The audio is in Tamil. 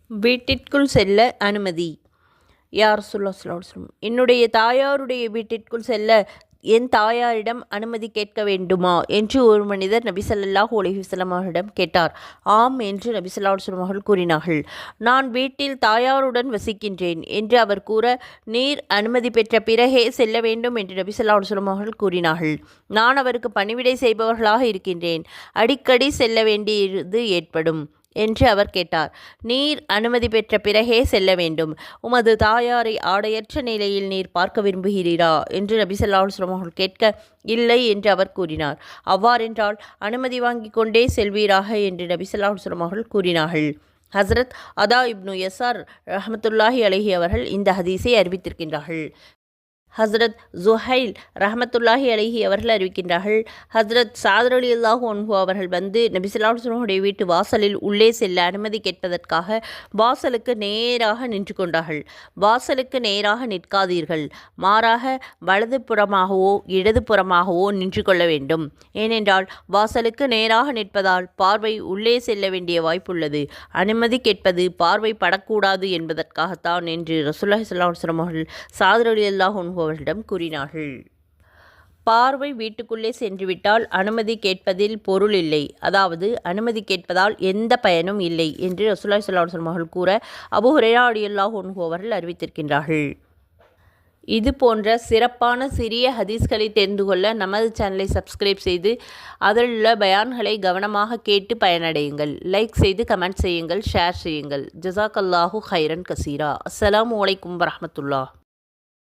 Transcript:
வீட்டிற்குள் செல்ல அனுமதி. யா ரசூலுல்லாஹி ஸல்லல்லாஹு அலைஹி வஸல்லம், என்னுடைய தாயாருடைய வீட்டிற்குள் செல்ல என் தாயாரிடம் அனுமதி கேட்க வேண்டுமா என்று ஒரு மனிதர் நபி ஸல்லல்லாஹு அலைஹி வஸல்லம் அவர்களிடம் கேட்டார். ஆம் என்று நபி ஸல்லல்லாஹு அலைஹி வஸல்லம் அவர்கள் கூறினார்கள். நான் வீட்டில் தாயாருடன் வசிக்கின்றேன் என்று அவர் கூற, நீர் அனுமதி பெற்ற பிறகே செல்ல வேண்டும் என்று நபி ஸல்லல்லாஹு அலைஹி வஸல்லம் அவர்கள் கூறினார்கள். நான் அவருக்கு பணிவிடை செய்பவர்களாக இருக்கின்றேன், அடிக்கடி செல்ல வேண்டியது ஏற்படும் என்று அவர் கேட்டார். நீர் அனுமதி பெற்ற பிறகே செல்ல வேண்டும். உமது தாயாரை ஆடையற்ற நிலையில் நீர் பார்க்க விரும்புகிறீரா என்று நபி ஸல்லல்லாஹு அலைஹி வஸல்லம் அவர்கள் கேட்க, இல்லை என்று அவர் கூறினார். அவ்வாறென்றால் அனுமதி வாங்கி கொண்டே செல்வீராக என்று நபி ஸல்லல்லாஹு அலைஹி வஸல்லம் அவர்கள் கூறினார்கள். ஹஸ்ரத் அதா இப்னு யஸார் ரஹ்மத்துல்லாஹி அலைஹி அவர்கள் இந்த ஹதீஸை அறிவித்திருக்கின்றார்கள். ஹஸ்ரத் ஜுஹைல் ரஹமத்துல்லாஹி அலைஹி அவர்கள் அறிவிக்கின்றார்கள். ஹஸ்ரத் சாதர் ரலியல்லாஹு அன்ஹு அவர்கள் வந்து நபி ஸல்லல்லாஹு அலைஹி வஸல்லம் வீட்டு வாசலில் உள்ளே செல்ல அனுமதி கேட்பதற்காக வாசலுக்கு நேராக நின்று கொண்டார்கள். வாசலுக்கு நேராக நிற்காதீர்கள், மாறாக வலது புறமாகவோ இடது புறமாகவோ நின்று கொள்ள வேண்டும். ஏனென்றால் வாசலுக்கு நேராக நிற்பதால் பார்வை உள்ளே செல்ல வேண்டிய வாய்ப்புள்ளது. அனுமதி கேட்பது பார்வை படக்கூடாது என்பதற்காகத்தான் என்று ரசூலுல்லாஹி ஸல்லல்லாஹு அலைஹி வஸல்லம் அவர்கள் சாதர் ரலியல்லாஹு அன்ஹு அவர்களிடம் கூறினார்கள். பார்வை வீட்டுக்குள்ளே சென்றுவிட்டால் அனுமதி கேட்பதில் பொருள் இல்லை, அதாவது அனுமதி கேட்பதால் எந்த பயனும் இல்லை என்று ரசூலுல்லாஹி ஸல்லல்லாஹு அலைஹி வஸல்லம் அவர்கள் கூற, அபூ ஹுரைரா ரலியல்லாஹு அன்ஹு அவர்கள் அறிவித்திருக்கின்றார்கள். இது போன்ற சிறப்பான சிறிய ஹதீஸ்களை தெரிந்து கொள்ள நமது சேனலை சப்ஸ்கிரைப் செய்து அதில் உள்ள பயான்களை கவனமாக கேட்டு பயனடையுங்கள். லைக் செய்து கமெண்ட் செய்யுங்கள், ஷேர் செய்யுங்கள். ஜஸாக்கல்லாஹு ஹைரன் கசீரா. அஸ்ஸலாமு அலைக்கும் வரஹ்மத்துல்லாஹ்.